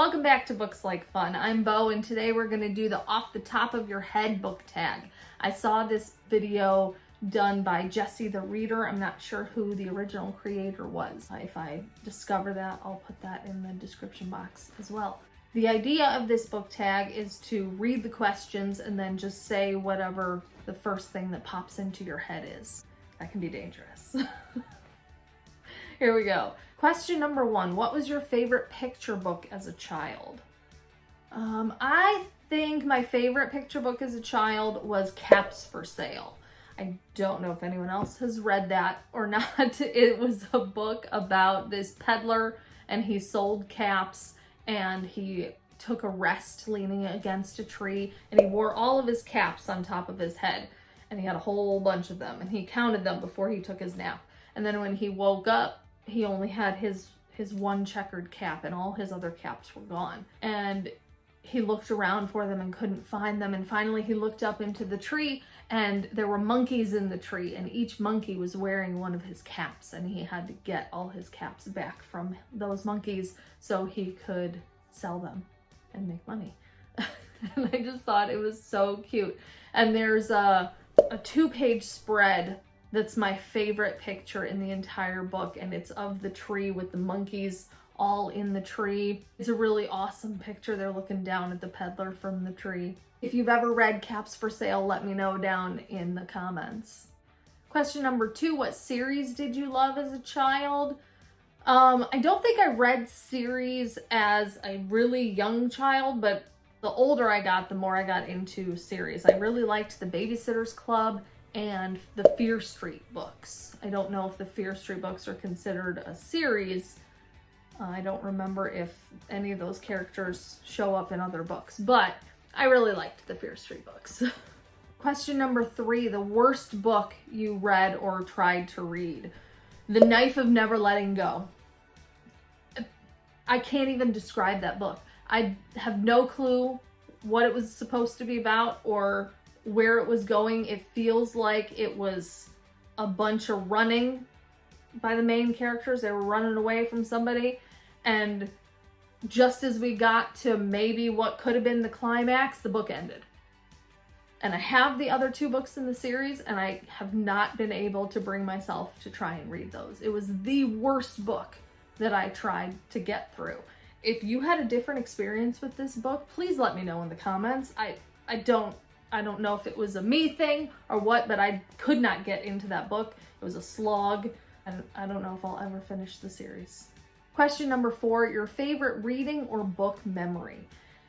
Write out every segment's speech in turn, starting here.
Welcome back to Books Like Fun. I'm Bo, and today we're going to do the off the top of your head book tag. I saw this video done by Jessie the Reader. I'm not sure who the original creator was. If I discover that, I'll put that in the description box as well. The idea of this book tag is to read the questions and then just say whatever the first thing that pops into your head is. That can be dangerous. Here we go. Question number 1. What was your favorite picture book as a child? I think my favorite picture book as a child was Caps for Sale. I don't know if anyone else has read that or not. It was a book about this peddler, and he sold caps, and he took a rest leaning against a tree, and he wore all of his caps on top of his head, and he had a whole bunch of them, and he counted them before he took his nap. And then when he woke up, he only had his one checkered cap, and all his other caps were gone. And he looked around for them and couldn't find them. And finally he looked up into the tree, and there were monkeys in the tree, and each monkey was wearing one of his caps, and he had to get all his caps back from those monkeys so he could sell them and make money. And I just thought it was so cute. And there's a 2-page spread that's my favorite picture in the entire book, and it's of the tree with the monkeys all in the tree. It's a really awesome picture. They're looking down at the peddler from the tree. If you've ever read Caps for Sale, let me know down in the comments. Question number 2, what series did you love as a child? I don't think I read series as a really young child, but the older I got, the more I got into series. I really liked the Babysitter's Club and the Fear Street books. I don't know if the Fear Street books are considered a series. I don't remember if any of those characters show up in other books, but I really liked the Fear Street books. Question number 3, the worst book you read or tried to read. The Knife of Never Letting Go. I can't even describe that book. I have no clue what it was supposed to be about or where it was going. It feels like it was a bunch of running by the main characters. They were running away from somebody, and just as we got to maybe what could have been the climax, the book ended. And I have the other 2 books in the series, and I have not been able to bring myself to try and read those. It was the worst book that I tried to get through. If you had a different experience with this book, please let me know in the comments. I don't know if it was a me thing or what, but I could not get into that book. It was a slog, and I don't know if I'll ever finish the series. Question number 4, your favorite reading or book memory.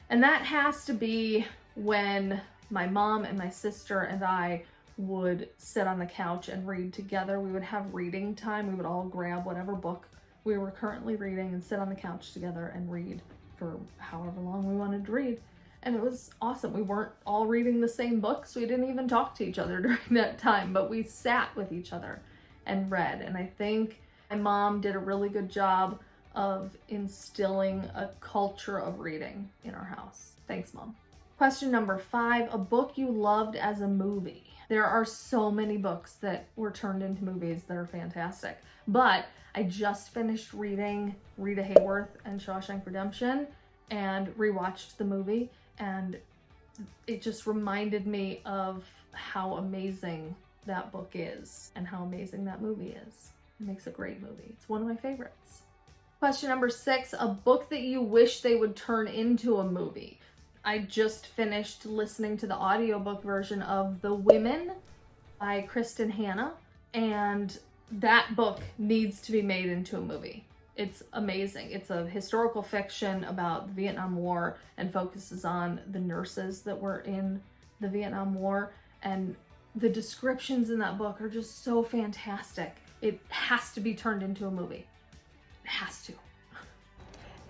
And that has to be when my mom and my sister and I would sit on the couch and read together. We would have reading time. We would all grab whatever book we were currently reading and sit on the couch together and read for however long we wanted to read. And it was awesome. We weren't all reading the same books. We didn't even talk to each other during that time, but we sat with each other and read. And I think my mom did a really good job of instilling a culture of reading in our house. Thanks, Mom. Question number 5, a book you loved as a movie. There are so many books that were turned into movies that are fantastic, but I just finished reading Rita Hayworth and Shawshank Redemption and rewatched the movie, and it just reminded me of how amazing that book is and how amazing that movie is. It makes a great movie. It's one of my favorites. Question number 6, a book that you wish they would turn into a movie. I just finished listening to the audiobook version of The Women by Kristen Hanna, and that book needs to be made into a movie. It's amazing. It's a historical fiction about the Vietnam War and focuses on the nurses that were in the Vietnam War, and the descriptions in that book are just so fantastic. It has to be turned into a movie. It has to.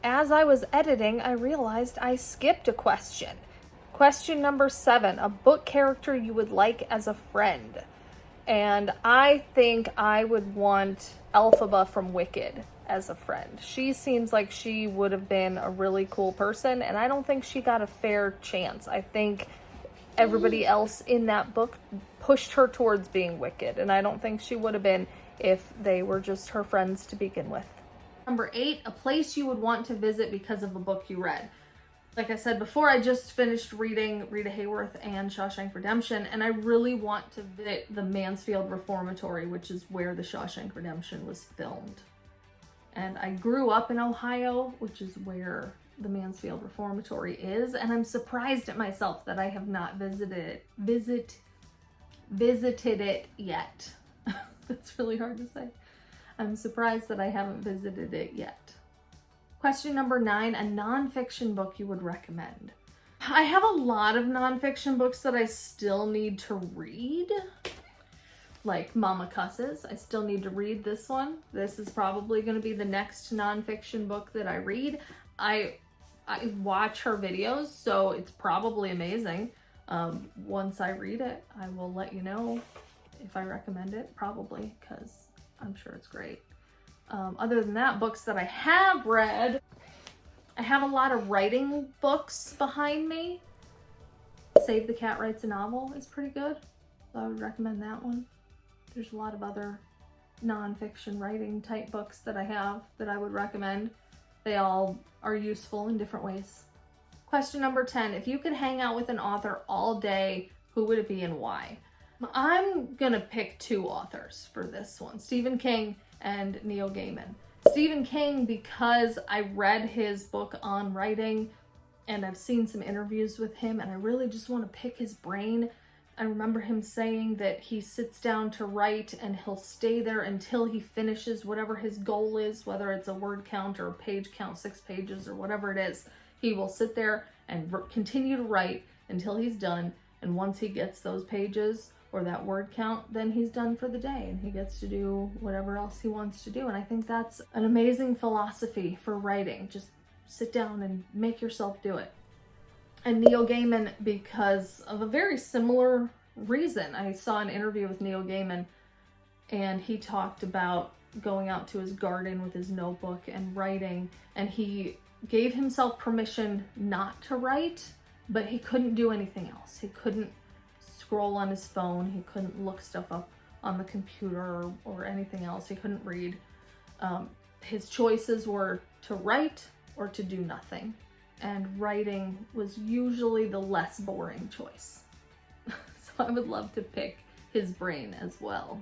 As I was editing, I realized I skipped a question. Question number 7, a book character you would like as a friend. And I think I would want Elphaba from Wicked as a friend. She seems like she would have been a really cool person, and I don't think she got a fair chance. I think everybody else in that book pushed her towards being wicked, and I don't think she would have been if they were just her friends to begin with. Number 8, a place you would want to visit because of a book you read. Like I said before, I just finished reading Rita Hayworth and Shawshank Redemption, and I really want to visit the Mansfield Reformatory, which is where the Shawshank Redemption was filmed. And I grew up in Ohio, which is where the Mansfield Reformatory is, and I'm surprised at myself that I have not visited it yet. That's really hard to say. I'm surprised that I haven't visited it yet. Question number 9, a nonfiction book you would recommend. I have a lot of nonfiction books that I still need to read. Like Mama Cusses. I still need to read this one. This is probably going to be the next nonfiction book that I read. I watch her videos, so it's probably amazing. Once I read it, I will let you know if I recommend it, probably, because I'm sure it's great. Other than that, books that I have read, I have a lot of writing books behind me. Save the Cat Writes a Novel is pretty good, so I would recommend that one. There's a lot of other nonfiction writing type books that I have that I would recommend. They all are useful in different ways. Question number 10, if you could hang out with an author all day, who would it be and why? I'm gonna pick 2 authors for this one, Stephen King and Neil Gaiman. Stephen King, because I read his book on writing and I've seen some interviews with him, and I really just want to pick his brain. I remember him saying that he sits down to write and he'll stay there until he finishes whatever his goal is, whether it's a word count or a page count, 6 pages or whatever it is. He will sit there and continue to write until he's done, and once he gets those pages or that word count, then he's done for the day and he gets to do whatever else he wants to do. And I think that's an amazing philosophy for writing. Just sit down and make yourself do it. And Neil Gaiman, because of a very similar reason. I saw an interview with Neil Gaiman, and he talked about going out to his garden with his notebook and writing, and he gave himself permission not to write, but he couldn't do anything else. He couldn't scroll on his phone. He couldn't look stuff up on the computer or anything else. He couldn't read. His choices were to write or to do nothing. And writing was usually the less boring choice. So I would love to pick his brain as well.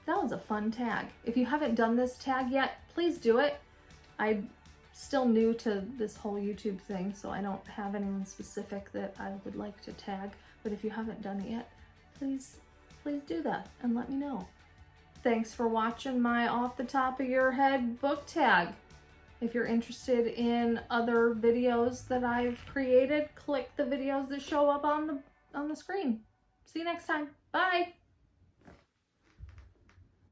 That was a fun tag. If you haven't done this tag yet, please do it. I'm still new to this whole YouTube thing, so I don't have anyone specific that I would like to tag. But if you haven't done it yet, please do that and let me know. Thanks for watching my off the top of your head book tag. If you're interested in other videos that I've created, click the videos that show up on the screen. See you next time. Bye.